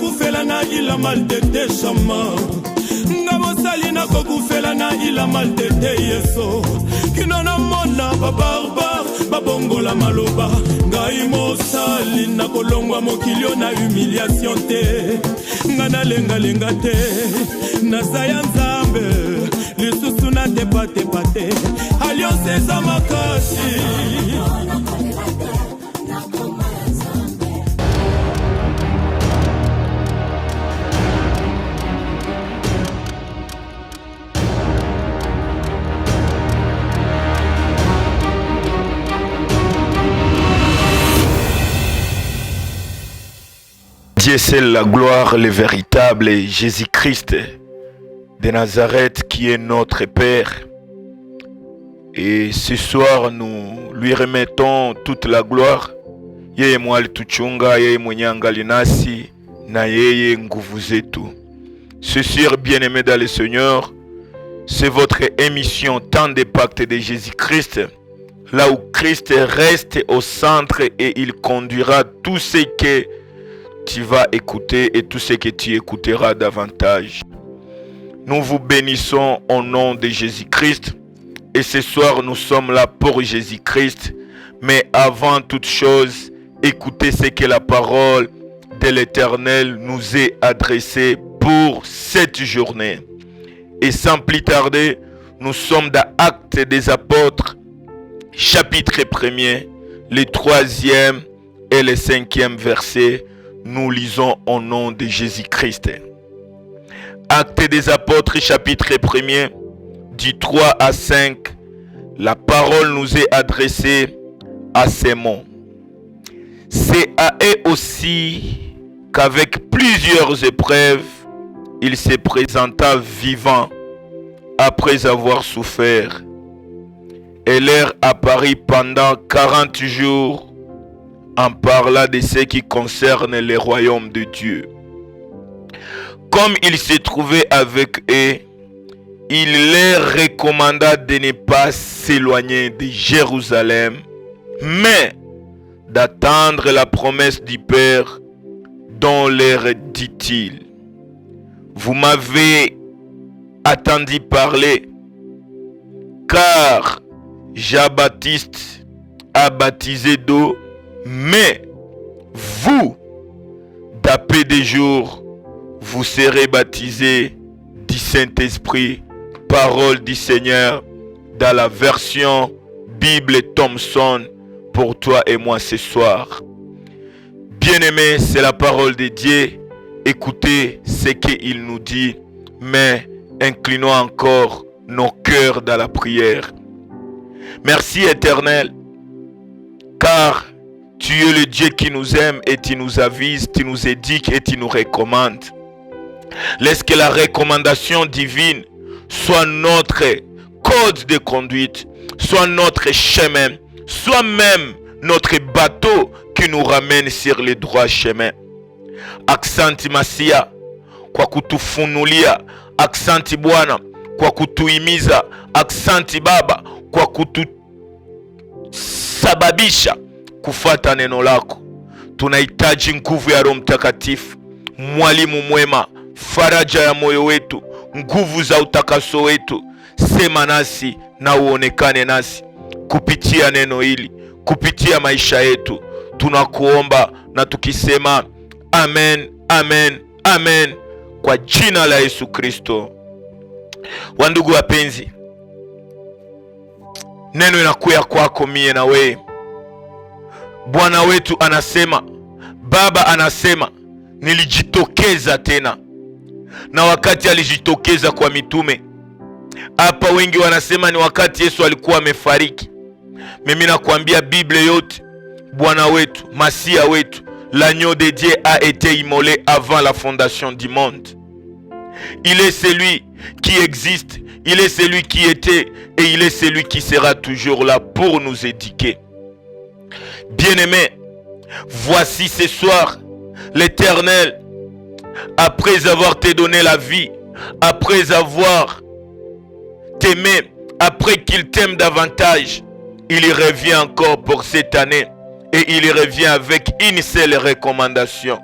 kufela na ila maltete shama Ngabosali na kokufela na ila maltete yeso Kinona mona babarbar babongola maloba Ngai mosali na kolongwa mokilio na humiliation te Ngana lenga lenga te Nazaya nzambe Lisusu na tepate pate Alliance eza makasi Dieu seul la gloire, le véritable Jésus-Christ de Nazareth qui est notre Père. Et ce soir, nous lui remettons toute la gloire. Yeye mwali tuchunga, yeye mwenye angali nasi, na yeye nguvu zetu. Ce soir, bien-aimés dans le Seigneur, c'est votre émission Temps de Pacte de Jésus-Christ, là où Christ reste au centre et il conduira tout ce que tu vas écouter et tout ce que tu écouteras davantage. Nous vous bénissons au nom de Jésus-Christ et ce soir nous sommes là pour Jésus-Christ. Mais avant toute chose, écoutez ce que la parole de l'Éternel nous est adressée pour cette journée. Et sans plus tarder, nous sommes dans Actes des Apôtres, chapitre 1er, le 3e et le 5e verset. Nous lisons au nom de Jésus-Christ. Actes des Apôtres, chapitre 1er, du 3 à 5, la parole nous est adressée à ces mots. C'est à eux aussi qu'avec plusieurs épreuves, il se présenta vivant après avoir souffert. Et leur apparut pendant 40 jours en parlant de ce qui concerne le royaume de Dieu. Comme il se trouvait avec eux, il leur recommanda de ne pas s'éloigner de Jérusalem, mais d'attendre la promesse du Père dont leur dit-il: vous m'avez attendu parler, car Jean-Baptiste a baptisé d'eau, mais vous, d'après des jours, vous serez baptisés du Saint-Esprit. Parole du Seigneur dans la version Bible Thompson pour toi et moi ce soir. Bien-aimés, c'est la parole de Dieu. Écoutez ce qu'il nous dit, mais inclinons encore nos cœurs dans la prière. Merci Éternel, car tu es le Dieu qui nous aime et tu nous avises, tu nous éduques et tu nous recommandes. Laisse que la recommandation divine soit notre code de conduite, soit notre chemin, soit même notre bateau qui nous ramène sur le droit chemin. Aksanti Masia kwa kutufunulia, aksanti Bwana kwa kutuhimiza, aksanti Baba kwa kutusababisha kufuata neno lako. Tunahitaji nguvu ya Roho Mtakatifu, mwalimu mwema, faraja ya moyo wetu, nguvu za utakaso wetu. Sema nasi na uonekane nasi kupitia neno hili, kupitia maisha yetu. Tunakuomba na tukisema amen, amen, amen, kwa jina la Yesu Kristo. Wandugu wapenzi, neno inakuya kwako mie na wewe. Bwana wetu anasema, Baba anasema, nilijitokeza tena. Na wakati alijitokeza kwa mitume, hapa wengi wanasema ni wakati Yesu alikuwa amefariki. Mimi nakwambia Biblia yote, Bwana wetu, Masia wetu, l'agneau de Dieu a été immolé avant la fondation du monde. Il est celui qui existe, il est celui qui était et il est celui qui sera toujours là pour nous éduquer. Bien-aimés, voici ce soir l'Éternel, après avoir te donné la vie, après avoir t'aimé, après qu'il t'aime davantage, il y revient encore pour cette année et il y revient avec une seule recommandation.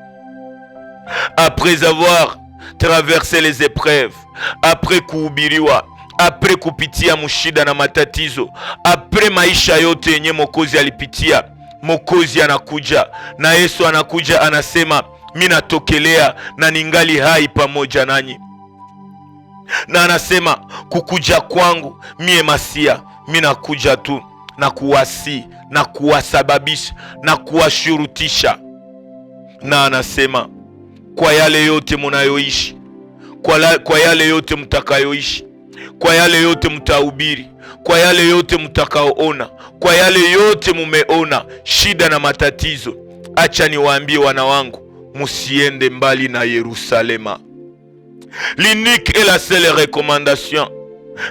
après avoir traversé les épreuves, après kuhubiriwa, après kupitia mushida na matatizo, après maisha yote yenye Mwokozi alipitia, Mwokozi anakuja na Yesu anakuja anasema, mimi natokelea na ningali hai pamoja nanyi. Na anasema kukuja kwangu mie Masia, mimi nakuja tu na kuwasi na kuwasababisha na kuwashurutisha. Na anasema kwa yale yote munayoishi, kwa yale yote mtakayoishi, kwa yale yote mtahubiri, kwa yale yote mtakaoona, kwa yale yote mumeona shida na matatizo, acha niwaambie wana wangu, musiende mbali na Yerusalema. L'unique et la seule recommandation,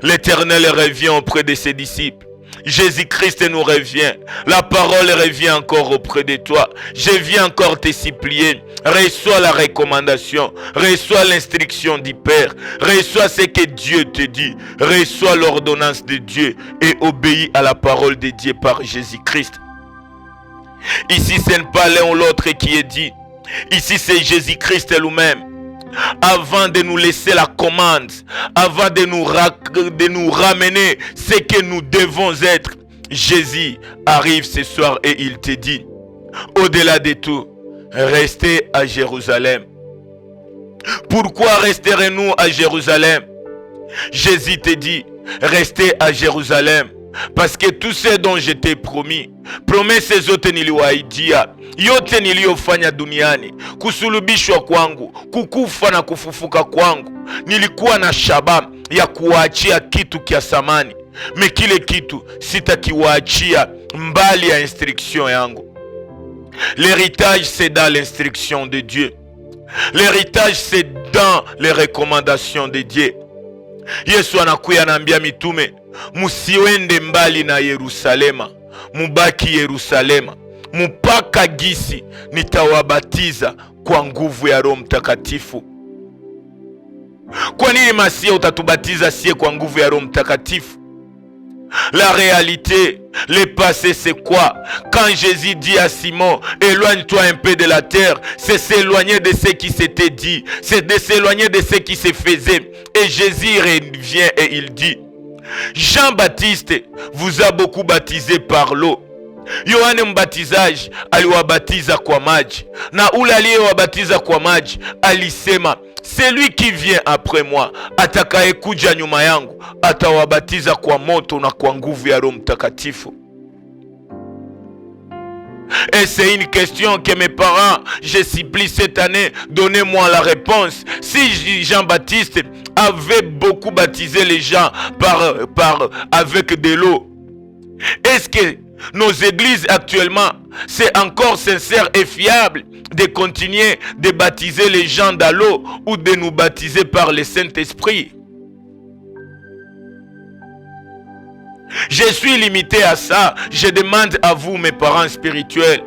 l'Éternel revient auprès de ses disciples. Jésus-Christ nous revient. La parole revient encore auprès de toi. Je viens encore te supplier. Reçois la recommandation. Reçois l'instruction du Père. Reçois ce que Dieu te dit. Reçois l'ordonnance de Dieu et obéis à la parole de Dieu par Jésus-Christ. Ici, ce n'est pas l'un ou l'autre qui est dit. Ici, c'est Jésus-Christ lui-même. Avant de nous laisser la commande, avant de nous ramener ce que nous devons être, Jésus arrive ce soir et il te dit, au-delà de tout, restez à Jérusalem. Pourquoi resterons-nous à Jérusalem? Jésus te dit, restez à Jérusalem. Parce que tout ce dont je t'ai promis, promesse zote niliwaidia, yote niliyofanya duniani, kusulubishwa kwangu, kukufa na kufufuka kwangu, nilikuwa na shabaha ya kuwaachia kitu kia samani. Me kile kitu sitakiwaachia mbali ya instruction yangu. L'héritage c'est dans l'instruction de Dieu. L'héritage c'est dans les recommandations de Dieu. Yesu anakuya anaambia mitume, musiwende mbali na Yerusalema, mubaki Yerusalema mpaka gisi nitawabatiza kwa nguvu ya Roho Mtakatifu. Kwa nini Masia utatubatiza sie kwa nguvu ya Roho Mtakatifu? La réalité, le passé c'est quoi? Quand Jésus dit à Simon, éloigne-toi un peu de la terre, c'est s'éloigner de ce qui s'était dit, c'est de s'éloigner de ce qui se faisait. Et Jésus revient et il dit, Jean-Baptiste vous a beaucoup baptisé par l'eau. Yohane Mbatizaji aliwabatiza kwa maji, na ule aliyewabatiza kwa maji alisema, celui qui vient après moi, atakayekuja nyuma yangu, atawabatiza kwa moto na kwa nguvu ya Roho Mtakatifu. Et c'est une question que mes parents, je supplie cette année, donnez-moi la réponse. Si Jean-Baptiste avait beaucoup baptisé les gens avec de l'eau, est-ce que nos églises actuellement, c'est encore sincère et fiable de continuer de baptiser les gens dans l'eau ou de nous baptiser par le Saint-Esprit? Je suis limité à ça. Je demande à vous, mes parents spirituels.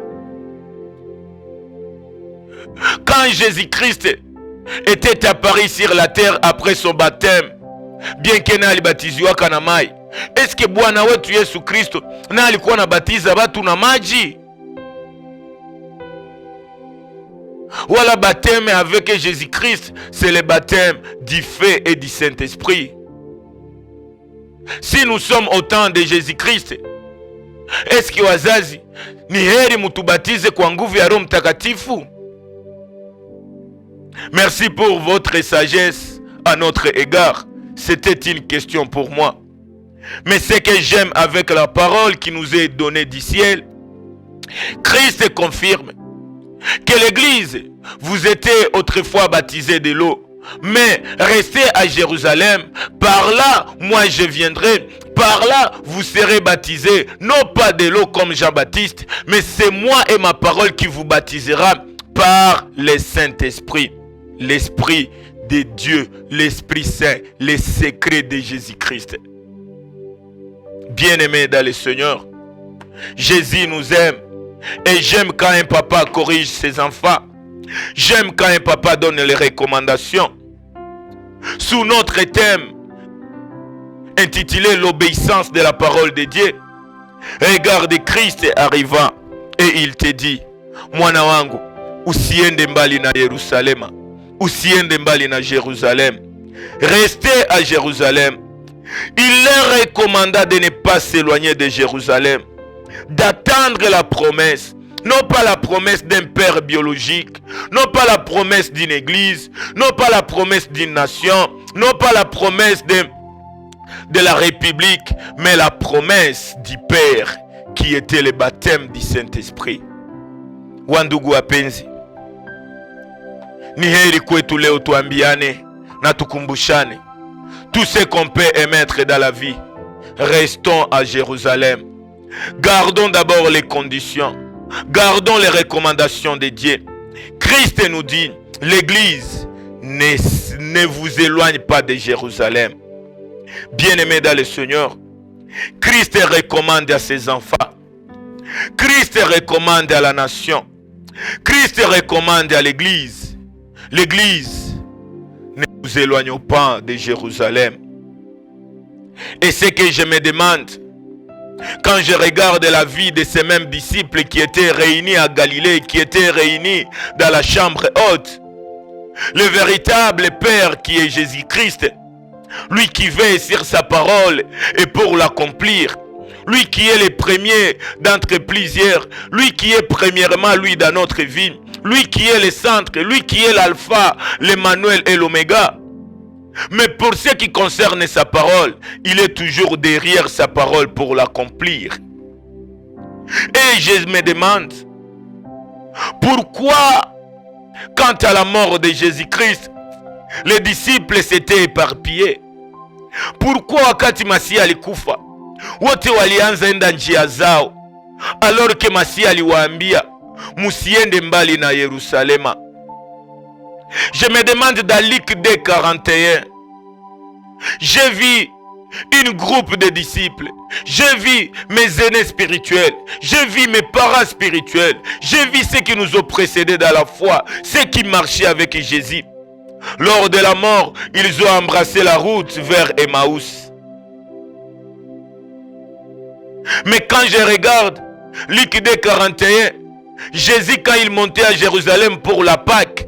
Quand Jésus-Christ était apparu sur la terre après son baptême, bien que na alibatiziwa kana mai, est-ce que Bwana wetu Yesu Kristo na alikuwa anabatiza watu na maji? Voilà, baptême avec Jésus-Christ, c'est le baptême du feu et du Saint-Esprit. Si nous sommes au temps de Jésus-Christ, est-ce que wazazi ni heri mutubatize kwa nguvu ya Roho Mtakatifu? Merci pour votre sagesse à notre égard. C'était une question pour moi. Mais ce que j'aime avec la parole qui nous est donnée du ciel, Christ confirme que l'Église, vous étiez autrefois baptisés de l'eau, mais restez à Jérusalem. Par là, moi je viendrai. Par là, vous serez baptisés, non pas de l'eau comme Jean-Baptiste, mais c'est moi et ma parole qui vous baptisera par le Saint-Esprit, l'Esprit de Dieu, l'Esprit Saint, les secrets de Jésus-Christ. Bien-aimés dans le Seigneur, Jésus nous aime. Et j'aime quand un papa corrige ses enfants. J'aime quand un papa donne les recommandations. Sous notre thème intitulé l'obéissance de la parole de Dieu, regarde Christ arrivant et il te dit, mwana wangu, usiende mbali na Yerusalema, usiende mbali na Jérusalem. Restez à Jérusalem. Il leur recommanda de ne pas s'éloigner de Jérusalem, d'attendre la promesse, non pas la promesse d'un père biologique, non pas la promesse d'une église, non pas la promesse d'une nation, non pas la promesse de la République, mais la promesse du Père qui était le baptême du Saint-Esprit. Wandugu wapenzi, ni heri kwetu leo tuambiane na tukumbushane tout ce qu'on peut émettre dans la vie. Restons à Jérusalem. Gardons d'abord les conditions. Gardons les recommandations de Dieu. Christ nous dit, l'Église ne vous éloigne pas de Jérusalem. Bien-aimés dans le Seigneur, Christ recommande à ses enfants. Christ recommande à la nation. Christ recommande à l'Église. L'Église, ne vous éloignez pas de Jérusalem. Et ce que je me demande, quand je regarde la vie de ces mêmes disciples qui étaient réunis à Galilée, qui étaient réunis dans la chambre haute, le véritable Père qui est Jésus-Christ, lui qui veille sur sa parole et pour l'accomplir, lui qui est le premier d'entre plusieurs, lui qui est premièrement lui dans notre vie, lui qui est le centre, lui qui est l'alpha, l'Emmanuel et l'oméga. Mais pour ce qui concerne sa parole, il est toujours derrière sa parole pour l'accomplir. Et je me demande, pourquoi, quant à la mort de Jésus-Christ, les disciples s'étaient éparpillés? Pourquoi wakati Masia alikufa wote walianza enda njia zao, alors que Masia aliwaambia musiende mbali na Yerusalema? Je me demande dans Luc 2:41, j'ai vu une groupe de disciples, j'ai vu mes aînés spirituels, j'ai vu mes parents spirituels, j'ai vu ceux qui nous ont précédés dans la foi, ceux qui marchaient avec Jésus. Lors de la mort, ils ont embrassé la route vers Emmaüs. Mais quand je regarde Luc 2:41, Jésus, quand il montait à Jérusalem pour la Pâque,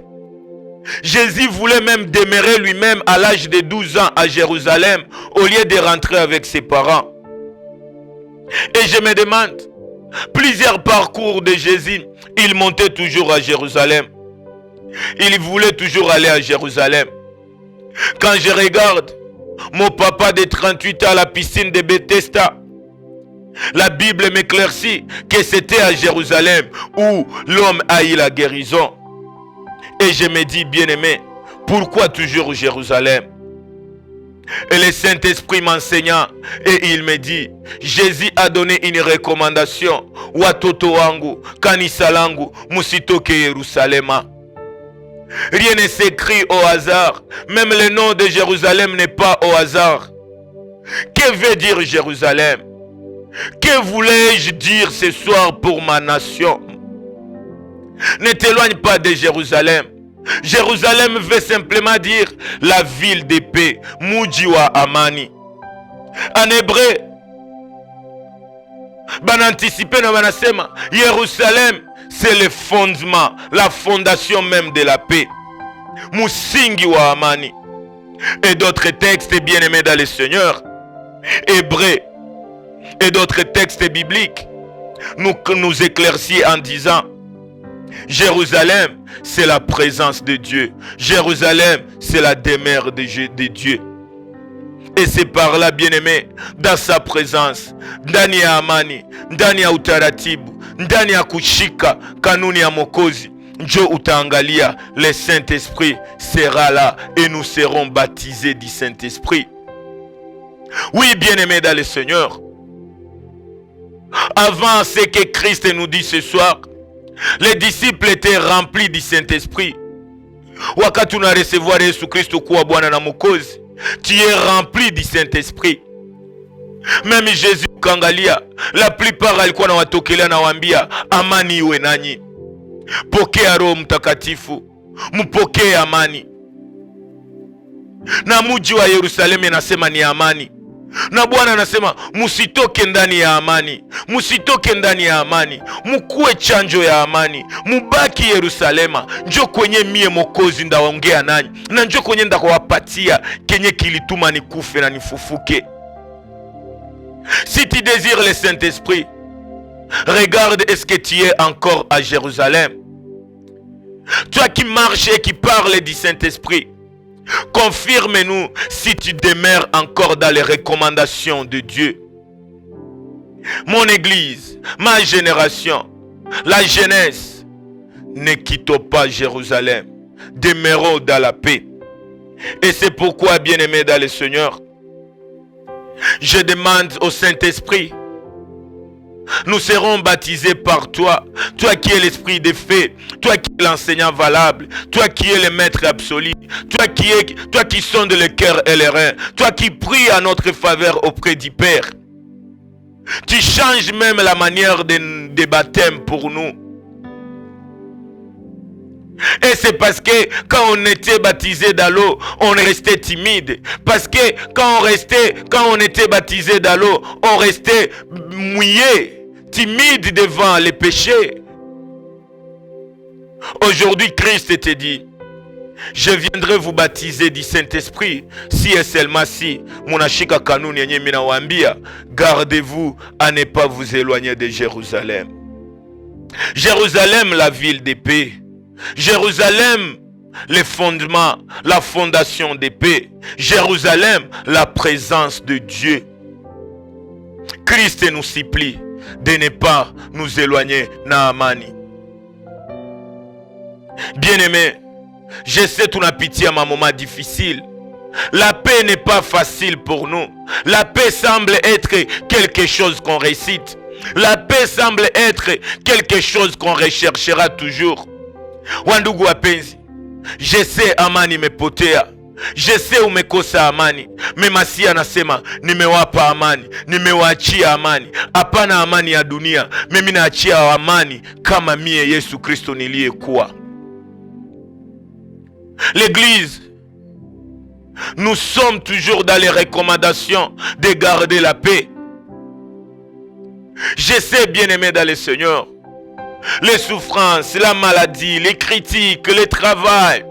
Jésus voulait même demeurer lui-même à l'âge de 12 ans à Jérusalem au lieu de rentrer avec ses parents. Et je me demande, plusieurs parcours de Jésus, il montait toujours à Jérusalem. Il voulait toujours aller à Jérusalem. Quand je regarde mon papa de 38 ans à la piscine de Bethesda, la Bible m'éclaircit que c'était à Jérusalem où l'homme a eu la guérison. Et je me dis, bien-aimé, pourquoi toujours Jérusalem? Et le Saint-Esprit m'enseignant, et il me dit, Jésus a donné une recommandation. Watoto wangu, kanisa langu, musitoke Yerusalema. Rien ne s'écrit au hasard. Même le nom de Jérusalem n'est pas au hasard. Que veut dire Jérusalem? Que voulais-je dire ce soir pour ma nation? Ne t'éloigne pas de Jérusalem. Jérusalem veut simplement dire la ville de paix. Muji wa amani. En hébreu, bananticipe na banasema, Jérusalem, c'est le fondement, la fondation même de la paix. Musingi wa amani. Et d'autres textes bien-aimés dans le Seigneur, hébreux, et d'autres textes bibliques nous éclaircissent en disant, Jérusalem, c'est la présence de Dieu. Jérusalem, c'est la demeure de Dieu. Et c'est par là, bien-aimé, dans sa présence, ndani ya amani, ndani ya utaratibu, ndani ya kushika kanuni ya Mwokozi, njo utaangalia, le Saint-Esprit sera là et nous serons baptisés du Saint-Esprit. Oui, bien-aimé dans le Seigneur, avant ce que Christ nous dit ce soir, les disciples étaient remplis du Saint-Esprit. Wakati una recevoir Yesu Kristo kuwa Bwana na Mwokozi, tu es rempli du Saint-Esprit. Même Jésus ukangalia, la plupart alikuwa na watokelea na waambia, amani iwe nanyi. Pokea Roho Mtakatifu, mpokee amani. Na mji wa Yerusalemu nasema ni amani. Na Bwana anasema musitoke ndani ya amani, musitoke ndani ya amani, mukuwe chanjo ya amani, mubaki Yerusalema. Njo kwenye mie Mokozi ndaongea nanyi, na njo kwenye ndakuwapatia kenye kilituma nikufe na nifufuke. Si tu désires le Saint-Esprit, regarde, est-ce que tu es encore à Jérusalem? Toi qui marches et qui parles du Saint-Esprit, confirme-nous si tu demeures encore dans les recommandations de Dieu. Mon église, ma génération, la jeunesse, ne quittons pas Jérusalem, demeurons dans la paix. Et c'est pourquoi, bien-aimés dans le Seigneur, je demande au Saint-Esprit, nous serons baptisés par toi, toi qui es l'esprit des faits, toi qui es l'enseignant valable, toi qui es le maître absolu, toi qui sondes le cœur et les reins, toi qui pries à notre faveur auprès du Père. Tu changes même la manière des baptêmes pour nous. Et c'est parce que quand on était baptisé dans l'eau, on restait timide. Parce que quand on était baptisé dans l'eau, on restait mouillé, timide devant les péchés. Aujourd'hui, Christ te dit, je viendrai vous baptiser du Saint-Esprit, si et seulement si, munashika kanuni yenye minawambia, gardez-vous à ne pas vous éloigner de Jérusalem. Jérusalem, la ville de paix. Jérusalem, les fondements, la fondation de paix. Jérusalem, la présence de Dieu. Christ nous supplie de ne pas nous éloigner d'Amani. Bien-aimé, je sais ton pitié à ma moment difficile. La paix n'est pas facile pour nous. La paix semble être quelque chose qu'on récite. La paix semble être quelque chose qu'on recherchera toujours. Wandugu wapenzi, je sais amani imepotea, je sais umekosa amani. Memasia anasema nimewapa amani, nimewaachia amani. Hapana amani ya dunia, mimi naachia amani kama mie Yesu Kristo niliyekuwa. L'église, nous sommes toujours dans les recommandations de garder la paix. Je sais, bien-aimé dans le Seigneur, les souffrances, la maladie, les critiques, le travail,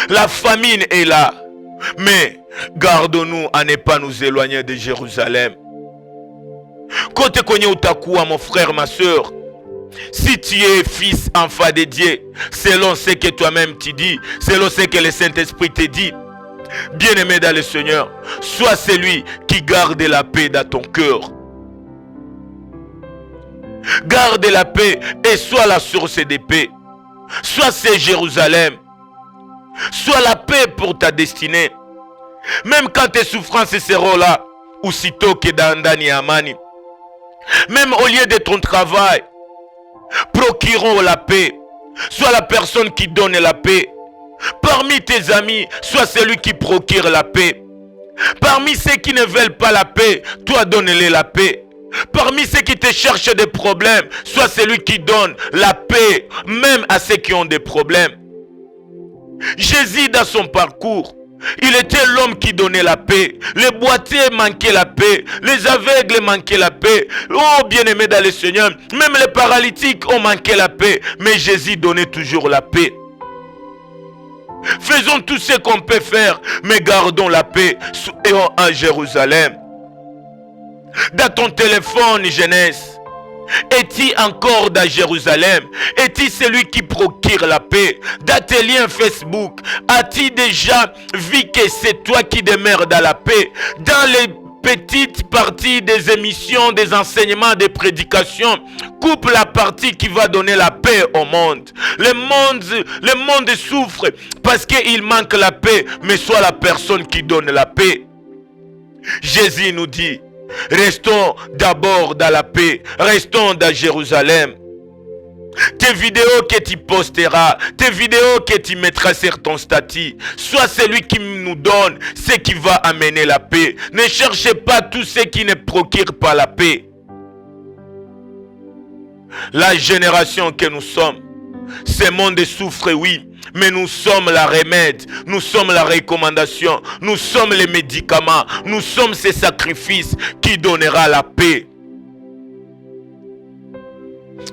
la famine est là. Mais gardons-nous à ne pas nous éloigner de Jérusalem. Kote kwenye utakuwa, mon frère, ma soeur, si tu es fils, enfant de Dieu, selon ce que toi-même tu dis, selon ce que le Saint-Esprit te dit, bien-aimé dans le Seigneur, sois celui qui garde la paix dans ton cœur. Garde la paix et sois la source de paix. Sois c'est Jérusalem. Sois la paix pour ta destinée. Même quand tes souffrances seront là, aussitôt que dans Dani Amani. Même au lieu de ton travail, procurons la paix. Sois la personne qui donne la paix. Parmi tes amis, sois celui qui procure la paix. Parmi ceux qui ne veulent pas la paix, toi donne-les la paix. Parmi ceux qui te cherchent des problèmes, sois celui qui donne la paix, même à ceux qui ont des problèmes. Jésus, dans son parcours, il était l'homme qui donnait la paix. Les boiteux manquaient la paix. Les aveugles manquaient la paix. Oh, bien-aimé dans le Seigneur, même les paralytiques ont manqué la paix. Mais Jésus donnait toujours la paix. Faisons tout ce qu'on peut faire, mais gardons la paix à Jérusalem. Dans ton téléphone, jeunesse, es-tu encore dans Jérusalem? Es-tu celui qui procure la paix? Dans tes liens Facebook, as-tu déjà vu que c'est toi qui demeures dans la paix? Dans les petites parties des émissions, des enseignements, des prédications, coupe la partie qui va donner la paix au monde. Le monde souffre parce qu'il manque la paix, mais sois la personne qui donne la paix. Jésus nous dit, restons d'abord dans la paix, restons dans Jérusalem. Tes vidéos que tu posteras, tes vidéos que tu mettras sur ton statut, sois celui qui nous donne ce qui va amener la paix. Ne cherchez pas tout ce qui ne procure pas la paix. La génération que nous sommes, ce monde souffre, oui, mais nous sommes la remède, nous sommes la recommandation, nous sommes les médicaments, nous sommes ces sacrifices qui donnera la paix.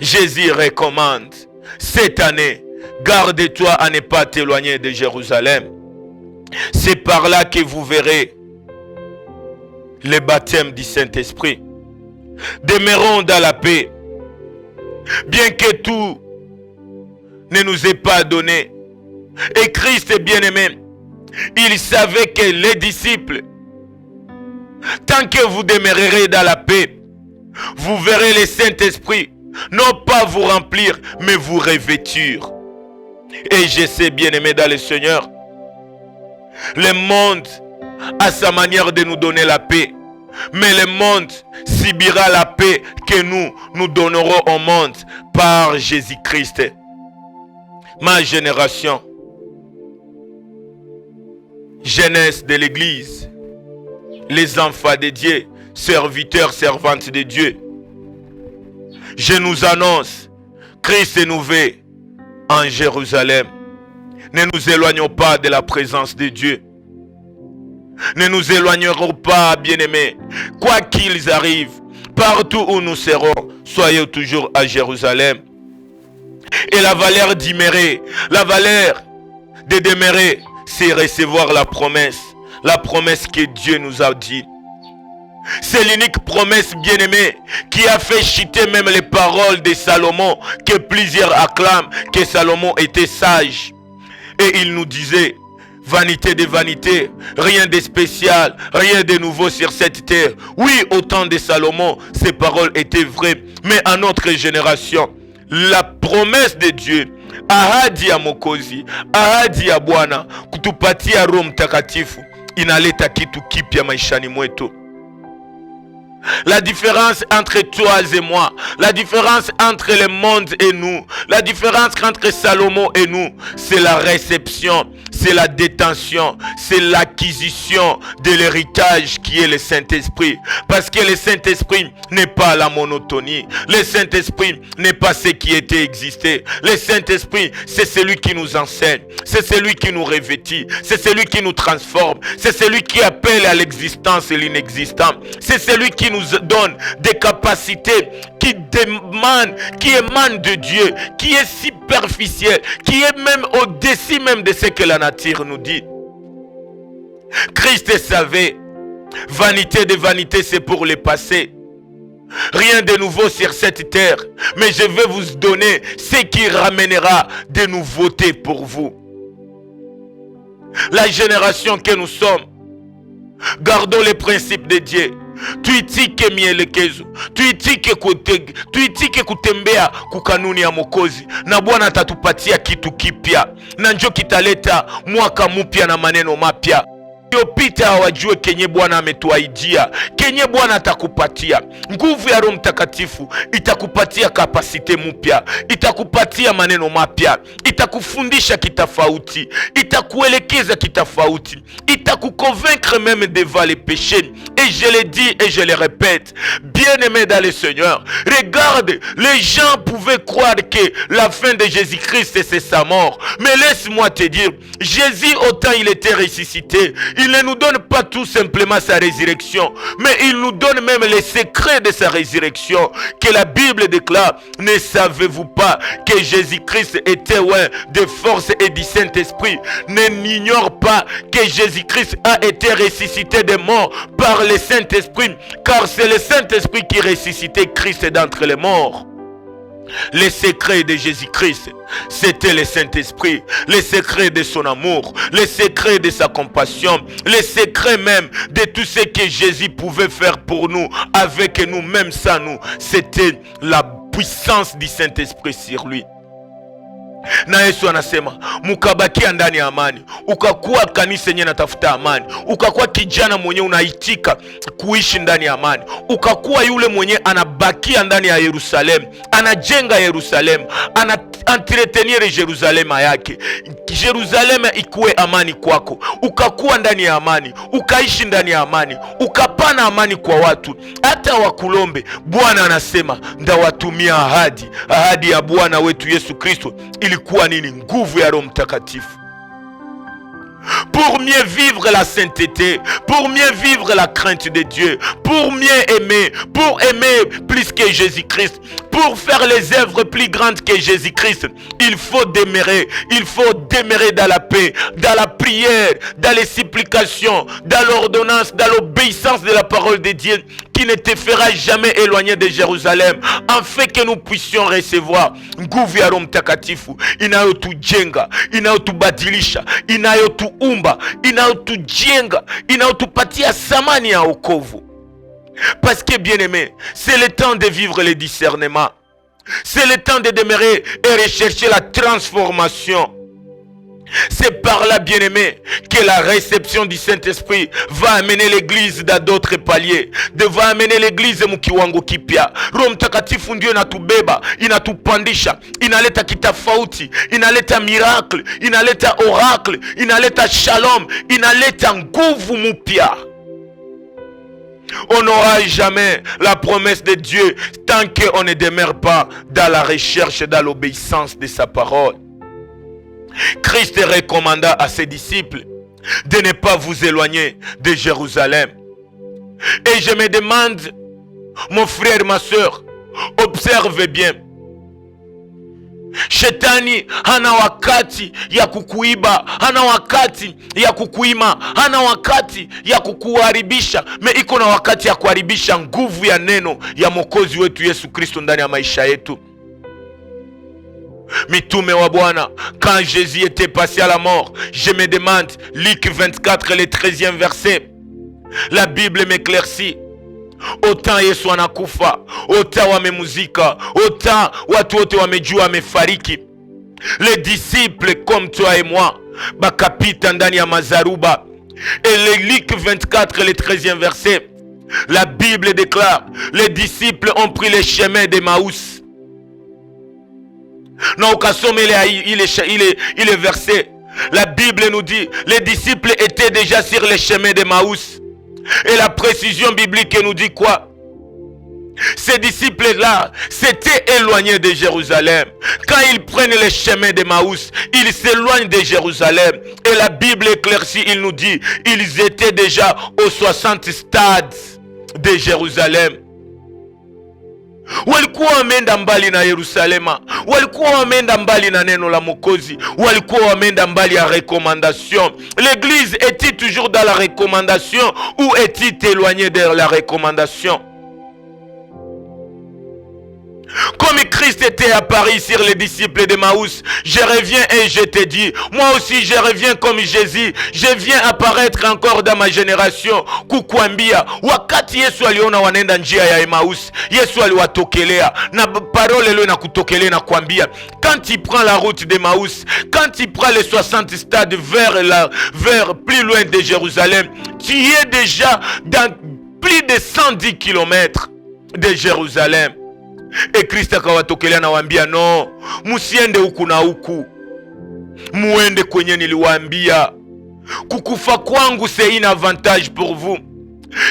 Jésus recommande cette année, garde-toi à ne pas t'éloigner de Jérusalem. C'est par là que vous verrez le baptême du Saint-Esprit. Demeurons dans la paix. Bien que tout ne nous est pas donné. Et Christ bien-aimé, il savait que les disciples, tant que vous demeurerez dans la paix, vous verrez le Saint-Esprit, non pas vous remplir, mais vous revêtir. Et je sais, bien-aimé dans le Seigneur, le monde a sa manière de nous donner la paix. Mais le monde subira la paix que nous donnerons au monde par Jésus-Christ. Ma génération, jeunesse de l'Église, les enfants de Dieu, serviteurs, servantes de Dieu, je nous annonce, Christ est nouveau en Jérusalem. Ne nous éloignons pas de la présence de Dieu. Ne nous éloignerons pas, bien-aimés. Quoi qu'ils arrivent, partout où nous serons, soyez toujours à Jérusalem. Et la valeur d'immérer, la valeur de demeurer, c'est recevoir la promesse que Dieu nous a dit. C'est l'unique promesse, bien-aimée, qui a fait chuter même les paroles de Salomon, que plusieurs acclament que Salomon était sage. Et il nous disait, vanité de vanité, rien de spécial, rien de nouveau sur cette terre. Oui, au temps de Salomon, ces paroles étaient vraies. Mais à notre génération, la promesse de Dieu, ahadi ya Mokozi, ahadi ya Bwana, kutupatia Roho Mtakatifu, inaleta kitu kipya maishani mwetu. La différence entre toi et moi, la différence entre le monde et nous, la différence entre Salomon et nous, c'est la réception, c'est la détention, c'est l'acquisition de l'héritage qui est le Saint-Esprit. Parce que le Saint-Esprit n'est pas la monotonie, le Saint-Esprit n'est pas ce qui était existé. Le Saint-Esprit, c'est celui qui nous enseigne, c'est celui qui nous revêtit, c'est celui qui nous transforme, c'est celui qui appelle à l'existence et l'inexistant, c'est celui qui nous donne des capacités qui émanent de Dieu, qui est superficielle, qui est même au-dessus même de ce que la nature nous dit. Christ savait, vanité de vanité, c'est pour le passé. Rien de nouveau sur cette terre, mais je vais vous donner ce qui ramènera des nouveautés pour vous. La génération que nous sommes, gardons les principes de Dieu. Tuitike mielekezo, tuitike kutembea kukanuni ya Mwokozi, na Bwana atatupatia kitu kipya, na njoo kitaleta mwaka mpya na maneno mapya. Yopita hawajue kenye Bwana ametuahidia, kenye Bwana atakupatia. Nguvu ya Roho Mtakatifu itakupatia kapasite mpya, itakupatia maneno mapya, itakufundisha kitofauti, itakuelekeza kitofauti, itakuconvaincre même devant les péchés. Et je le dis et je le répète, bien-aimés dans le Seigneur, regarde, les gens pouvaient croire que la fin de Jésus-Christ c'est sa mort. Mais laisse-moi te dire, Jésus, autant il était ressuscité, il ne nous donne pas tout simplement sa résurrection, mais il nous donne même les secrets de sa résurrection, que la Bible déclare. Ne savez-vous pas que Jésus-Christ était loin de force et du Saint-Esprit? N'ignore pas que Jésus-Christ a été ressuscité des morts par le Saint-Esprit, car c'est le Saint-Esprit qui ressuscitait Christ d'entre les morts. Les secrets de Jésus-Christ, c'était le Saint-Esprit. Les secrets de son amour, les secrets de sa compassion, les secrets même de tout ce que Jésus pouvait faire pour nous, avec nous, même sans nous. C'était la puissance du Saint-Esprit sur lui. Na Yesu anasema mukabakia ndani ya amani. Ukakuwa kanisa yenye natafuta amani, ukakuwa kijana mwenye unaitika kuishi ndani ya amani, ukakuwa yule mwenye anabakia ndani ya Yerusalemu, anajenga Yerusalemu, ana entretenir Yerusalemu yake. Jerusalem ikuwe amani kwako, ukakuwa ndani ya amani, ukaishi ndani ya amani, ukapana amani kwa watu, hata wakulombe. Bwana anasema ndawatumia ahadi. Ahadi ya Bwana wetu Yesu Kristo ilikuwa nini? Nguvu ya Roho Mtakatifu. Pour mieux vivre la sainteté, pour mieux vivre la crainte de Dieu, pour mieux aimer, pour aimer plus que Jésus-Christ, pour faire les œuvres plus grandes que Jésus-Christ, il faut demeurer dans la paix, dans la prière, dans les supplications, dans l'ordonnance, dans l'obéissance de la parole de Dieu, qui ne te fera jamais éloigner de Jérusalem, afin que nous puissions recevoir nguvu ya Roho Mtakatifu inayotujenga, inayotubadilisha, inayotuumba, inayotujenga, inayotupatia thamani ya wokovu. Parce que bien aimé, c'est le temps de vivre le discernement, c'est le temps de demeurer et rechercher la transformation. C'est par là, bien-aimé, que la réception du Saint-Esprit va amener l'église dans d'autres paliers, va amener l'église mukiwango kipya. Roho Mtakatifu ndio inatubeba, inatupandisha, inaleta kitafauti, inaleta miracle, inaleta oracle, inaleta shalom, inaleta nguvu mpya. On n'aura jamais la promesse de Dieu tant qu'on ne demeure pas dans la recherche, dans l'obéissance de sa parole. Christ recommanda à ses disciples de ne pas vous éloigner de Jérusalem. Et je me demande, mon frère, ma soeur, observe bien. Shetani hana wakati ya kukuiba, hana wakati ya kukuima, hana wakati ya kukuharibisha, me iko na wakati ya kuharibisha nguvu ya neno ya Mwokozi wetu Yesu Kristo ndani ya maisha yetu. Mitume wa Bwana, quand Jésus était passé à la mort, je me demande, Luc 24, le 13e verset, la Bible m'éclaircit. Autant Yesu anakufa, autant wamemuzika, autant watu wote wamejua wamefariki. Les disciples comme toi et moi bakapita ndani ya mazaruba. Et le Luc 24, le 13e verset, la Bible déclare, les disciples ont pris le chemin d'Emmaüs. Non, ukasome ile verset, la Bible nous dit, les disciples étaient déjà sur le chemin d'Emmaüs. Et la précision biblique nous dit quoi? Ces disciples-là s'étaient éloignés de Jérusalem. Quand ils prennent le chemin d'Emmaüs, ils s'éloignent de Jérusalem. Et la Bible éclaircie, il nous dit, ils étaient déjà aux 60 stades de Jérusalem. Walikuwa wameenda mbali na Yerusalema, walikuwa wameenda mbali na neno la Mwokozi, walikuwa wameenda mbali ya recommandation. L'église est-il toujours dans la recommandation ou est-il éloigné de la recommandation? Comme Christ était apparu sur les disciples d'Emmaüs, je reviens et je te dis, moi aussi je reviens comme Jésus, je viens apparaître encore dans ma génération, kukuambia, wakati Yesu aliona wanenda njia ya Emmaüs, Yesu aliwatokelea, na parole leo na kutokelea na kuambia, quand il prend la route d'Emmaüs, quand il prend les 60 stades vers plus loin de Jérusalem, tu es déjà dans plus de 110 km de Jérusalem. Et Christ akawatokelea na waambia, no, musiende huku na huku, muende kwenye niliwaambia. Kukufa kwangu c'est un avantage pour vous.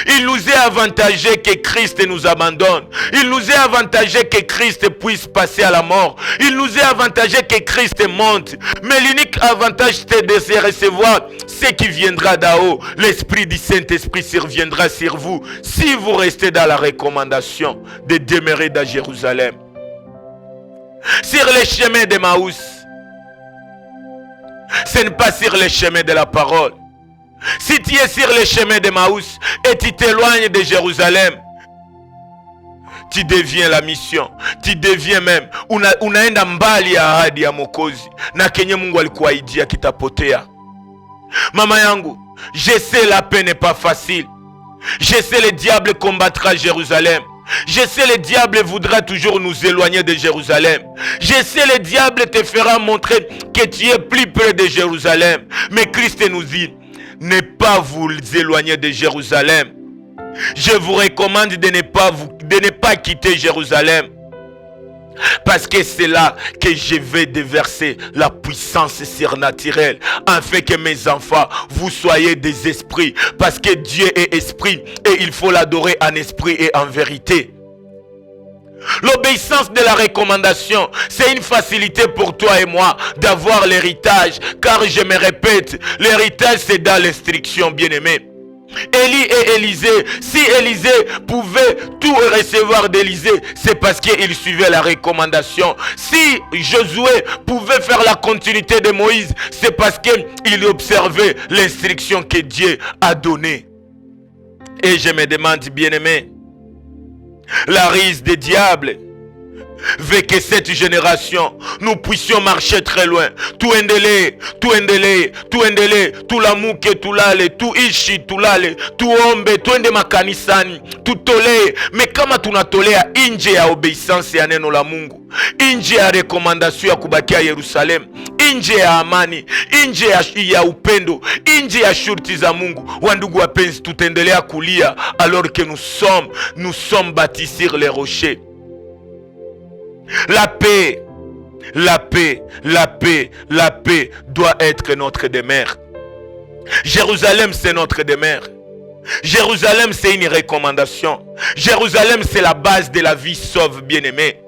Il nous est avantagé que Christ nous abandonne. Il nous est avantagé que Christ puisse passer à la mort. Il nous est avantagé que Christ monte. Mais l'unique avantage c'est de se recevoir ce qui viendra d'en-haut. L'Esprit du Saint-Esprit surviendra sur vous si vous restez dans la recommandation de demeurer dans Jérusalem. Sur les chemins d'Emmaüs, ce n'est pas sur les chemins de la parole. Si tu es sur le chemin d'Emmaüs et tu t'éloignes de Jérusalem, tu deviens la mission, tu deviens même unaenda mbali ya ahadi ya Mwokozi na kenye Mungu alikuahidia kitapotea. Mama yangu, je sais la paix n'est pas facile. Je sais le diable combattra Jérusalem. Je sais le diable voudra toujours nous éloigner de Jérusalem. Je sais le diable te fera montrer que tu es plus près de Jérusalem. Mais Christ nous dit, ne pas vous éloigner de Jérusalem. Je vous recommande de ne pas quitter Jérusalem. Parce que c'est là que je vais déverser la puissance surnaturelle, afin que mes enfants, vous soyez des esprits. Parce que Dieu est esprit et il faut l'adorer en esprit et en vérité. L'obéissance de la recommandation, c'est une facilité pour toi et moi d'avoir l'héritage. Car je me répète, l'héritage c'est dans l'instruction, bien-aimé. Élie et Élisée, si Élisée pouvait tout recevoir d'Élisée, c'est parce qu'il suivait la recommandation. Si Josué pouvait faire la continuité de Moïse, c'est parce qu'il observait l'instruction que Dieu a donnée. Et je me demande, bien-aimé, la ruse des diables veut que cette génération, nous puissions marcher très loin. Tout endele, tout la muke, tout lale, tout ishi, tout lale, tout ombe, tout ende makanisani, tout tole. Mais kama tunatolea nje ya obedience ya neno la Mungu, nje ya rekomandasyon ya kubakia Yerusalemu, nje ya amani, nje ya upendo, nje ya shurti za Mungu, wandugu wapenzi, tutaendelea kulia alors que nous sommes bâtis sur les rochers. La paix doit être notre demeure. Jérusalem, c'est notre demeure. Jérusalem, c'est une recommandation. Jérusalem, c'est la base de la vie sauve, bien-aimé.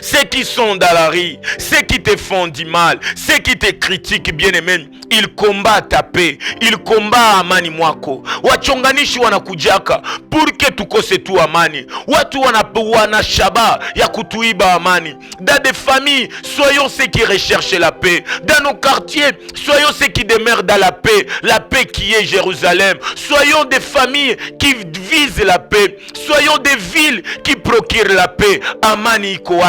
Ceux qui sont dans la rue, ceux qui te font du mal, ceux qui te critiquent, bien-aimé, ils combattent ta paix, ils combattent amani mwako. Wachonganishi wanakujaka pour que tukose tu amani. Watu wanashaba ya kutuiba amani. Dans des familles, soyons ceux qui recherchent la paix. Dans nos quartiers, soyons ceux qui demeurent dans la paix qui est Jérusalem. Soyons des familles qui visent la paix. Soyons des villes qui procurent la paix. Amani Koapi.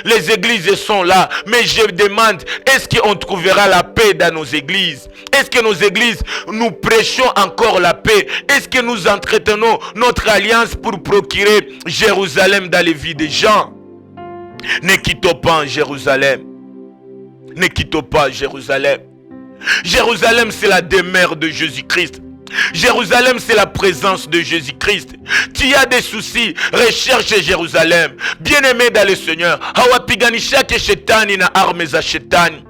Les églises sont là, mais je demande, est-ce qu'on trouvera la paix dans nos églises? Est-ce que nos églises, nous prêchons encore la paix? Est-ce que nous entretenons notre alliance pour procurer Jérusalem dans les vies des gens? Ne quittons pas Jérusalem. Ne quittons pas Jérusalem. Jérusalem, c'est la demeure de Jésus-Christ. Jérusalem, c'est la présence de Jésus-Christ. Tu as des soucis, recherche Jérusalem. Bien-aimé dans le Seigneur, hawapiganishake shetani na arme za shetani.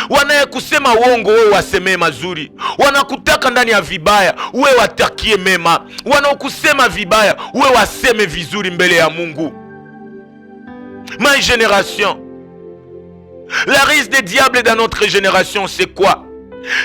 Wanayekusema uongo wewe waseme mazuri. Wanakutaka ndani ya vibaya wewe watakie mema. Wanaokusema vibaya wewe waseme vizuri mbele ya Mungu. Ma génération, la ruse des diables dans notre génération, c'est quoi?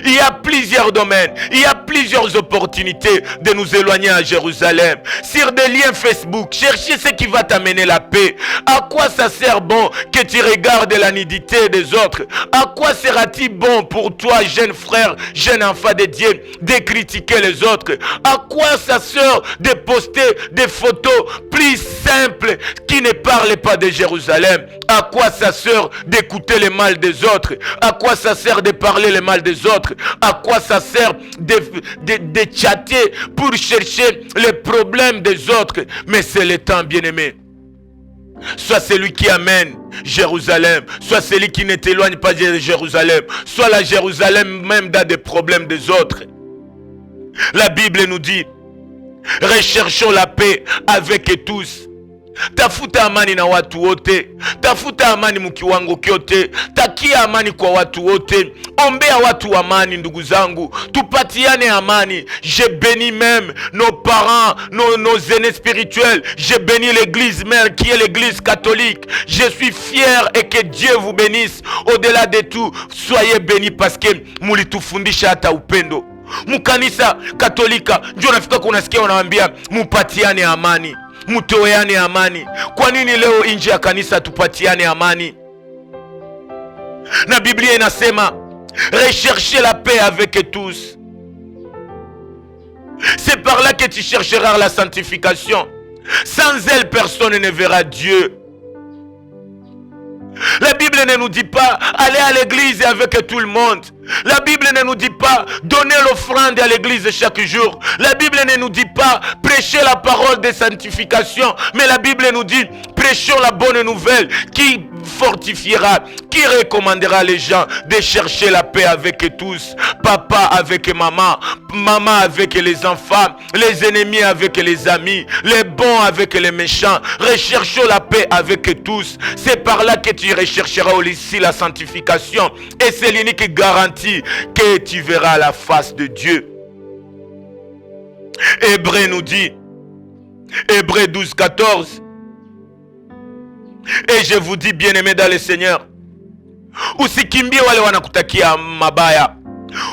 Il y a plusieurs domaines, il y a plusieurs opportunités de nous éloigner à Jérusalem. Sur des liens Facebook, cherchez ce qui va t'amener la paix. À quoi ça sert bon que tu regardes la nudité des autres? À quoi sera-t-il bon pour toi, jeune frère, jeune enfant de Dieu, de critiquer les autres? À quoi ça sert de poster des photos plus simples qui ne parlent pas de Jérusalem? À quoi ça sert d'écouter le mal des autres? À quoi ça sert de parler le mal des autres? À quoi ça sert de chatter pour chercher les problèmes des autres? Mais c'est le temps, bien-aimé. Soit celui qui amène Jérusalem, soit celui qui ne t'éloigne pas de Jérusalem, soit la Jérusalem même dans des problèmes des autres. La Bible nous dit, recherchons la paix avec tous. Tafuta amani na watu wote. Tafuta amani mkiwango kyote. Takia amani kwa watu wote. Ombea watu amani, ndugu zangu. Tupatiane amani. Je bénis même nos parents, nos aînés spirituels. Je bénis l'église mère qui est l'église catholique. Je suis fier et que Dieu vous bénisse. Au-delà de tout, soyez bénis parce que mulitufundisha hata upendo. Mukanisa katolika ndio nafika kunasikia wanawaambia mupatiane amani, mutoeane amani. Kwa nini leo nje ya kanisa tupatiane amani? Na Biblia inasema recherchez la paix avec tous. C'est par là que tu chercheras la sanctification. Sans elle, personne ne verra Dieu. La Bible ne nous dit pas aller à l'église avec tout le monde. La Bible ne nous dit pas donner l'offrande à l'église chaque jour. La Bible ne nous dit pas prêcher la parole de sanctification. Mais la Bible nous dit prêchons la bonne nouvelle qui fortifiera, qui recommandera les gens de chercher la paix avec tous, papa avec maman, maman avec les enfants, les ennemis avec les amis, les bons avec les méchants. Recherchons la paix avec tous. C'est par là que tu rechercheras aussi la sanctification, et c'est l'unique garantie que tu verras la face de Dieu. Hébreu nous dit, Hébreu 12, 14, et je vous dis, bien-aimés dans le Seigneur, usikimbie wale wanakutakia mabaya,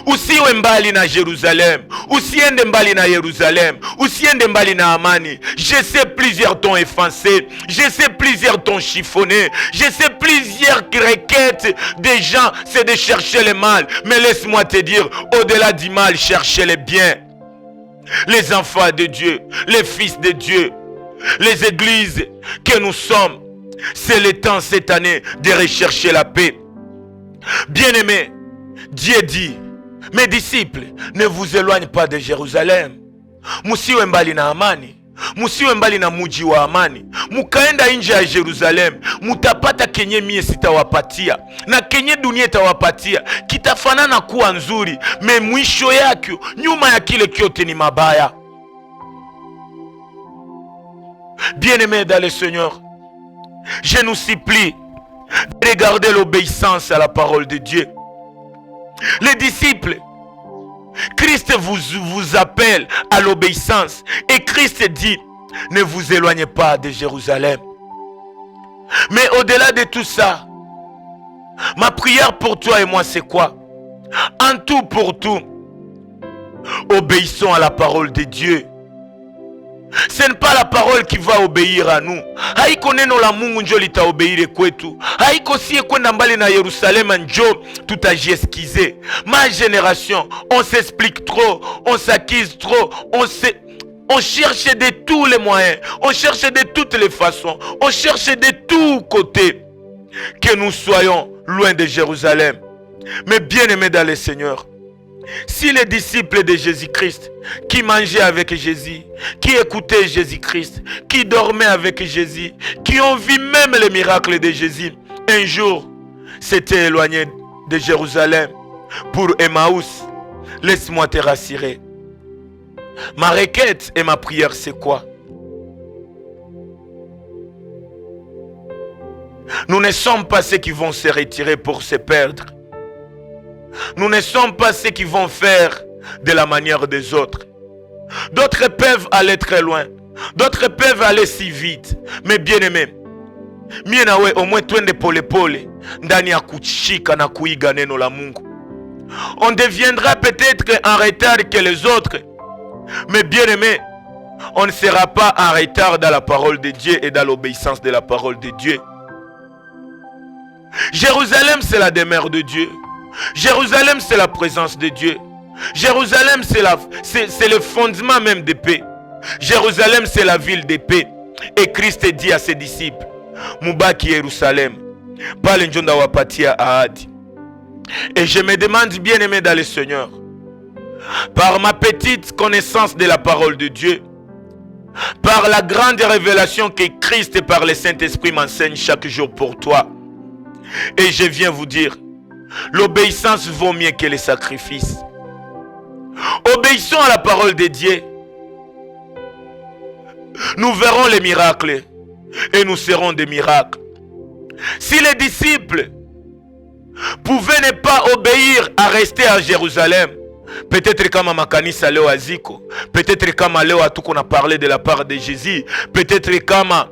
usiwe mbali na Jérusalem, usiende mbali na Yerusalem, usiende mbali na amani. Je sais plusieurs t'ont effacé, je sais plusieurs t'ont chiffonné, je sais plusieurs requêtes des gens, c'est de chercher le mal. Mais laisse-moi te dire, au-delà du mal, cherchez le bien. Les enfants de Dieu, les fils de Dieu, les églises que nous sommes, c'est le temps cette année de rechercher la paix. Bien-aimés, Dieu dit, mes disciples, ne vous éloignez pas de Jérusalem. Musiwe mbali na amani, musiwe mbali na muji wa amani. Mukaenda nje ya Jerusalem, mutapata kenye mie sitawapatia, na kenye dunia itawapatia kitafanana kuwa nzuri, me mwisho yake nyuma ya kile kyote ni mabaya. Bien-aimés dans le Seigneur, je nous supplie de regarder l'obéissance à la parole de Dieu. Les disciples, Christ vous appelle à l'obéissance. Et Christ dit, ne vous éloignez pas de Jérusalem. Mais au-delà de tout ça, ma prière pour toi et moi, c'est quoi? En tout pour tout, obéissons à la parole de Dieu. Ce n'est pas la parole qui va obéir à nous. Haiko neno la Mungu njo litaobéire kwetu. Haiko siye kwenda mbali na Yerusalem njo tutajiexquiser. Ma génération, on s'explique trop, on s'accuse trop, on cherche de tous les moyens, on cherche de toutes les façons, on cherche de tous côtés que nous soyons loin de Jérusalem. Mais bien aimés dans le Seigneur, si les disciples de Jésus-Christ, qui mangeaient avec Jésus, qui écoutaient Jésus-Christ, qui dormaient avec Jésus, qui ont vu même les miracles de Jésus, un jour s'étaient éloignés de Jérusalem pour Emmaüs, laisse-moi te rassurer. Ma requête et ma prière, c'est quoi? Nous ne sommes pas ceux qui vont se retirer pour se perdre. Nous ne sommes pas ceux qui vont faire de la manière des autres. D'autres peuvent aller très loin. D'autres peuvent aller si vite. Mais bien aimé, mie nawe au moins twende pole pole ndani ya kushika na kuiga neno la Mungu. On deviendra peut-être en retard que les autres. Mais bien aimé, on ne sera pas en retard dans la parole de Dieu et dans l'obéissance de la parole de Dieu. Jérusalem, c'est la demeure de Dieu. Jérusalem, c'est la présence de Dieu. Jérusalem, c'est le fondement même de paix. Jérusalem, c'est la ville de paix. Et Christ dit à ses disciples, Mubaki Jérusalem, pas l'enjonda wapatia ahadi. Et je me demande, bien aimé dans le Seigneur, par ma petite connaissance de la parole de Dieu, par la grande révélation que Christ et par le Saint-Esprit m'enseigne chaque jour pour toi, et je viens vous dire, l'obéissance vaut mieux que les sacrifices. Obéissons à la parole de Dieu. Nous verrons les miracles et nous serons des miracles. Si les disciples pouvaient ne pas obéir à rester à Jérusalem, peut-être comme à Makanisa Leo Aziko, peut-être comme à Leo à tout qu'on a parlé de la part de Jésus, peut-être comme à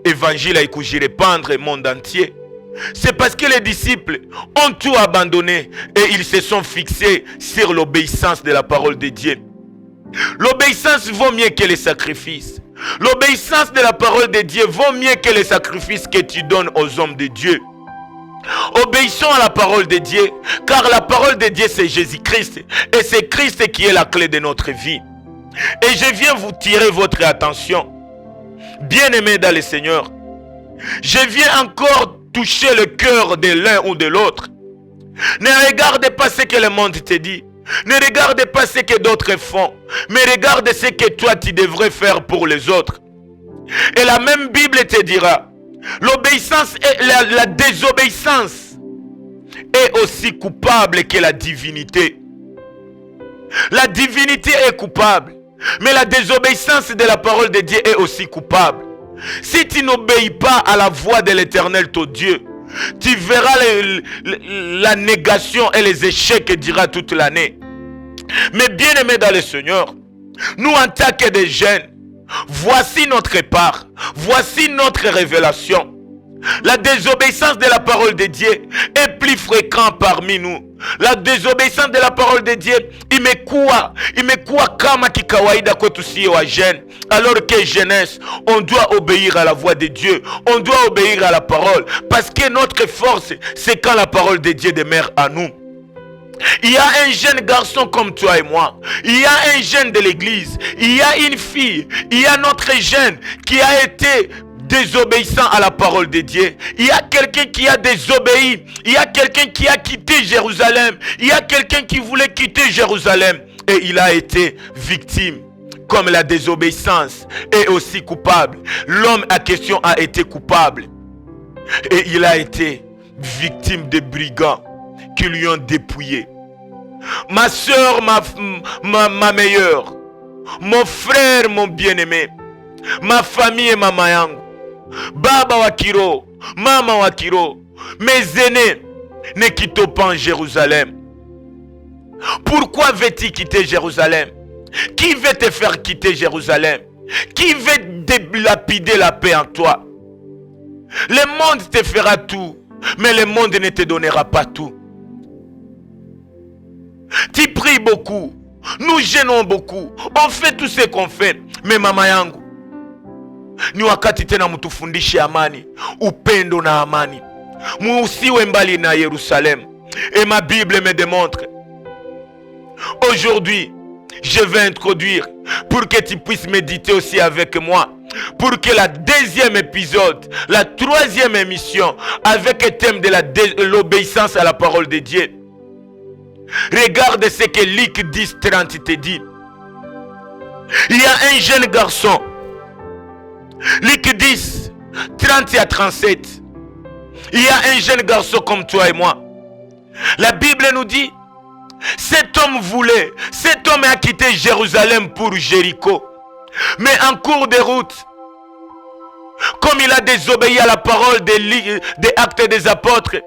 Évangile à Ikuji répandre le monde entier. C'est parce que les disciples ont tout abandonné et ils se sont fixés sur l'obéissance de la parole de Dieu. L'obéissance vaut mieux que les sacrifices. L'obéissance de la parole de Dieu vaut mieux que les sacrifices que tu donnes aux hommes de Dieu. Obéissons à la parole de Dieu, car la parole de Dieu c'est Jésus-Christ et c'est Christ qui est la clé de notre vie. Et je viens vous tirer votre attention, bien-aimés dans le Seigneur. Je viens encore toucher le cœur de l'un ou de l'autre. Ne regarde pas ce que le monde te dit. Ne regarde pas ce que d'autres font. Mais regarde ce que toi tu devrais faire pour les autres. Et la même Bible te dira L'obéissance et la désobéissance est aussi coupable que la divinité. La divinité est coupable, mais la désobéissance de la parole de Dieu est aussi coupable. Si tu n'obéis pas à la voix de l'Éternel ton Dieu, tu verras la négation et les échecs durant toute l'année. Mais bien aimés dans le Seigneur, nous en tant que des jeunes, voici notre part, voici notre révélation. La désobéissance de la parole de Dieu est plus fréquente parmi nous. La désobéissance de la parole de Dieu imekuwa kama kikawaida kwetu sisi wa jeunes. Alors que jeunesse, on doit obéir à la voix de Dieu, on doit obéir à la parole, parce que notre force, c'est quand la parole de Dieu demeure à nous. Il y a un jeune garçon comme toi et moi, il y a un jeune de l'église, il y a une fille, il y a notre jeune qui a été désobéissant à la parole de Dieu. Il y a quelqu'un qui a désobéi, il y a quelqu'un qui a quitté Jérusalem, il y a quelqu'un qui voulait quitter Jérusalem et il a été victime. Comme la désobéissance est aussi coupable, l'homme à question a été coupable et il a été victime de brigands qui lui ont dépouillé. Ma soeur, ma meilleure, mon frère, mon bien-aimé, ma famille et mama yangu, baba wa kiro, mama wa kiro, mes aînés, ne quittent pas en Jérusalem. Pourquoi veux-tu quitter Jérusalem? Qui veut te faire quitter Jérusalem? Qui veut délapider la paix en toi? Le monde te fera tout, mais le monde ne te donnera pas tout. Tu pries beaucoup, nous gênons beaucoup, on fait tout ce qu'on fait, mais mama yangu, ni wakati tena mutufundishe amani, upendo na amani, musiwe mbali na Yerusalem. Et ma Bible me démontre. Aujourd'hui, je vais introduire, pour que tu puisses méditer aussi avec moi, pour que la deuxième épisode, la troisième émission, avec le thème de l'obéissance à la parole de Dieu. Regarde ce que Luc 10:30 te dit. Il y a un jeune garçon, Luc 10:30 à 37. Il y a un jeune garçon comme toi et moi. La Bible nous dit, cet homme a quitté Jérusalem pour Jéricho. Mais en cours de route, comme il a désobéi à la parole des Actes des Apôtres,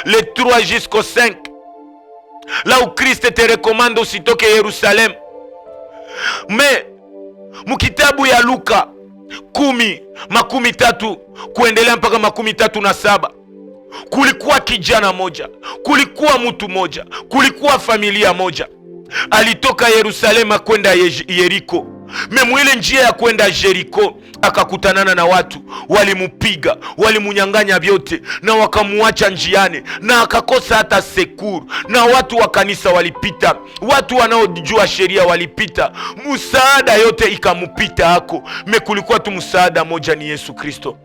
les 3 jusqu'au 5, là où Christ te recommande aussitôt que Jérusalem. Mais mukitabu ya Luka 10:13 kuendelea mpaka 37, kulikuwa kijana moja, kulikuwa mtu moja, kulikuwa familia moja. Alitoka Yerusalema kwenda Yeriko. Memwile njia ya kwenda Jericho akakutanana na watu, walimupiga, walimunyanganya vyote na wakamuacha njiani, na akakosa hata sekuru. Na watu wa kanisa walipita, watu wanaojua sheria walipita, msaada yote ikamupita hako. Kulikuwa tu msaada moja, ni Yesu Kristo.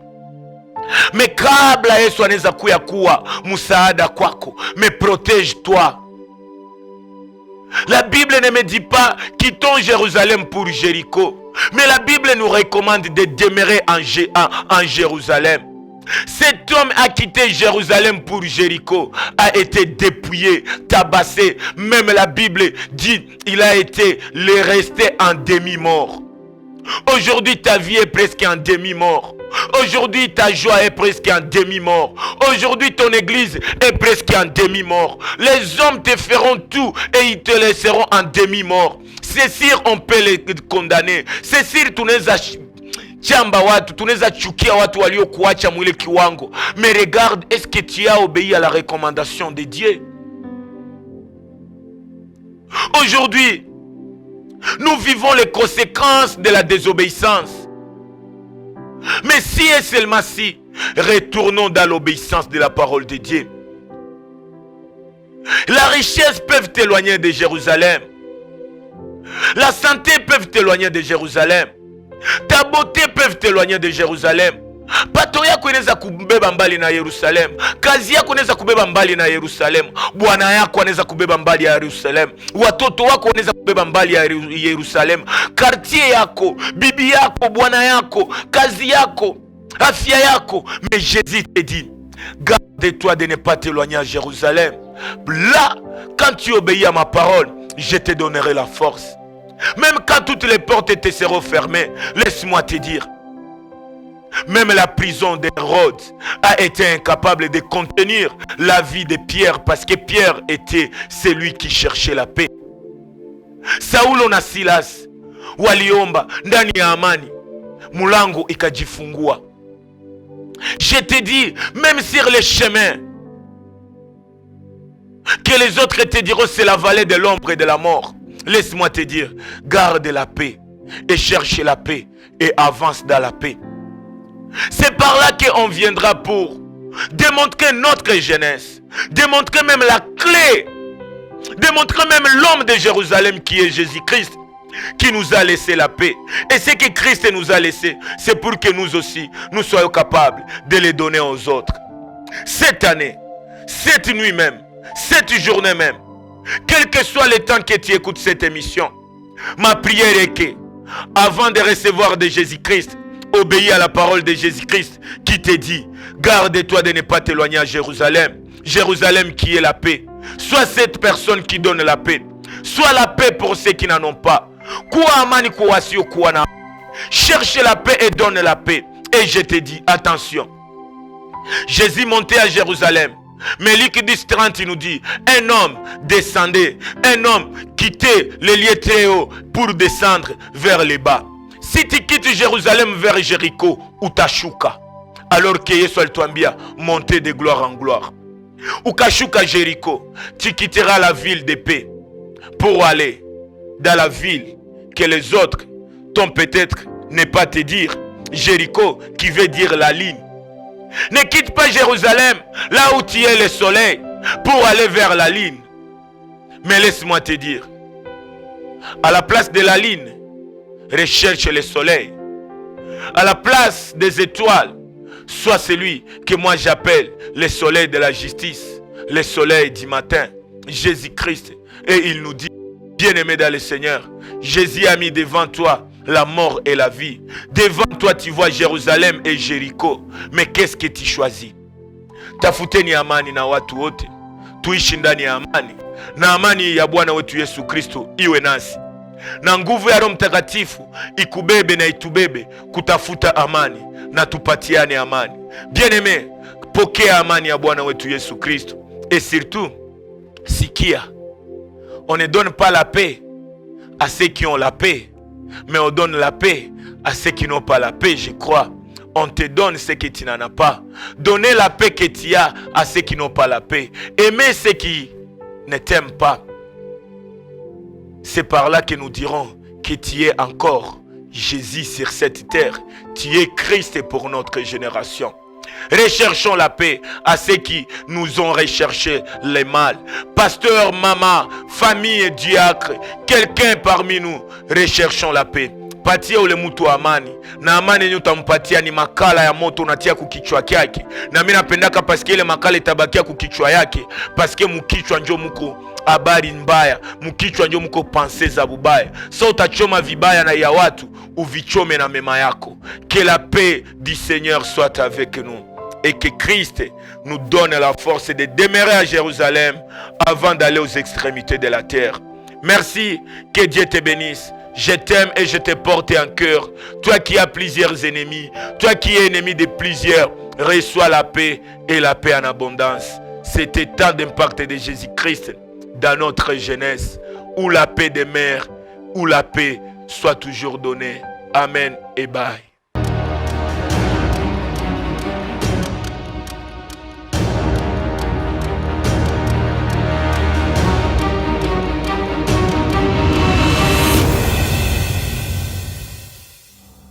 Kabla Yesu anaweza kuwa msaada kwako, protège toi. La Bible ne me dit pas quittons Jérusalem pour Jéricho, mais la Bible nous recommande de demeurer en Jérusalem. Cet homme a quitté Jérusalem pour Jéricho, a été dépouillé, tabassé. Même la Bible dit il a été resté en demi-mort. Aujourd'hui ta vie est presque en demi-mort. Aujourd'hui ta joie est presque en demi-mort. Aujourd'hui ton église est presque en demi-mort. Les hommes te feront tout et ils te laisseront en demi-mort. C'est sûr on peut les condamner. C'est sûr tunaweza chamba watu, tunaweza chukia watu waliokuacha mwile kiwango. Mais regarde, est-ce que tu as obéi à la recommandation de Dieu? Aujourd'hui, nous vivons les conséquences de la désobéissance. Mais si et seulement si, retournons dans l'obéissance de la parole de Dieu. La richesse peut t'éloigner de Jérusalem. La santé peut t'éloigner de Jérusalem. Ta beauté peut t'éloigner de Jérusalem. Pato yako inaweza kubeba mbali na Yerusalem. Kazi yako inaweza kubeba mbali na Yerusalem. Bwana yako anaweza kubeba mbali ya Yerusalem. Watoto wako wanaweza kubeba mbali ya Yerusalem. Quartier yako, bibi yako, bwana yako, kazi yako, afya yako. Mais Jésus te dit, garde-toi de ne pas t'éloigner à Jérusalem. Là, quand tu obéis à ma parole, je te donnerai la force. Même quand toutes les portes te seront fermées, laisse-moi te dire, même la prison d'Hérode a été incapable de contenir la vie de Pierre, parce que Pierre était celui qui cherchait la paix. Saulo na Silas waliomba ndani ya amani, mulango ikajifungua. Je te dis, même sur les chemins que les autres te diront c'est la vallée de l'ombre et de la mort, laisse-moi te dire, garde la paix et cherche la paix et avance dans la paix. C'est par là qu'on viendra pour démontrer notre jeunesse, démontrer même la clé, démontrer même l'homme de Jérusalem qui est Jésus-Christ, qui nous a laissé la paix. Et ce que Christ nous a laissé, c'est pour que nous aussi, nous soyons capables de les donner aux autres. Cette année, cette nuit même, cette journée même, quel que soit le temps que tu écoutes cette émission, ma prière est que, avant de recevoir de Jésus-Christ, obéis à la parole de Jésus-Christ qui te dit, garde-toi de ne pas t'éloigner à Jérusalem. Jérusalem qui est la paix. Sois cette personne qui donne la paix. Sois la paix pour ceux qui n'en ont pas. Cherche la paix et donne la paix. Et je te dis, attention. Jésus montait à Jérusalem. Mais Luc 10:30 nous dit, un homme descendait, un homme quittait les lieux très hauts pour descendre vers les bas. Si tu quittes Jérusalem vers Jéricho ou Tashuka, alors que Yesu alituambia monter de gloire en gloire. Ou Kashuka Jéricho, tu quitteras la ville de paix pour aller dans la ville que les autres t'ont peut-être ne pas te dire. Jéricho qui veut dire la ligne. Ne quitte pas Jérusalem, là où tu es le soleil, pour aller vers la ligne. Mais laisse-moi te dire, à la place de la ligne, recherche le soleil. À la place des étoiles, sois celui que moi j'appelle le soleil de la justice, le soleil du matin, Jésus-Christ. Et il nous dit, bien-aimé dans le Seigneur, Jésus a mis devant toi la mort et la vie. Devant toi tu vois Jérusalem et Jéricho. Mais qu'est-ce que tu choisis? Tafuteni amani na watu wote, tuishi ndani ya amani, na amani ya Bwana wetu Yesu Kristo iwe nasi, na nguvu ya Roho Mtakatifu ikubebe na itubebe kutafuta amani na tupatiane amani. Bien-aimé, pokea amani ya Bwana wetu Yesu Kristo. Et surtout, sikia, on ne donne pas la paix à ceux qui ont la paix, mais on donne la paix à ceux qui n'ont pas la paix, je crois. On te donne ce que tu n'en as pas. Donnez la paix que tu as à ceux qui n'ont pas la paix. Aimez ceux qui ne t'aiment pas. C'est par là que nous dirons que tu es encore Jésus sur cette terre. Tu es Christ pour notre génération. Recherchons la paix à ceux qui nous ont recherché le mal. Pasteur, maman, famille, diacre, quelqu'un parmi nous, recherchons la paix. Patia ule mtu amani, na amani yenye utampatia ni makala ya moto unatia kukichwa kyake. Na mimi napendaka paske ile makala itabakia kukichwa yake, paske mukichwa njo muko habari mbaya, mukichwa njo muko pensées za bubaya. So utachoma vibaya na ya watu, uvichome na mema yako. Que la paix du Seigneur soit avec nous et que Christ nous donne la force de demeurer à Jérusalem avant d'aller aux extrémités de la terre. Merci, que Dieu te bénisse. Je t'aime et je te porte en cœur. Toi qui as plusieurs ennemis, toi qui es ennemi de plusieurs, reçois la paix et la paix en abondance. C'était tant d'impact de Jésus-Christ dans notre jeunesse, où la paix demeure, où la paix soit toujours donnée. Amen et bye.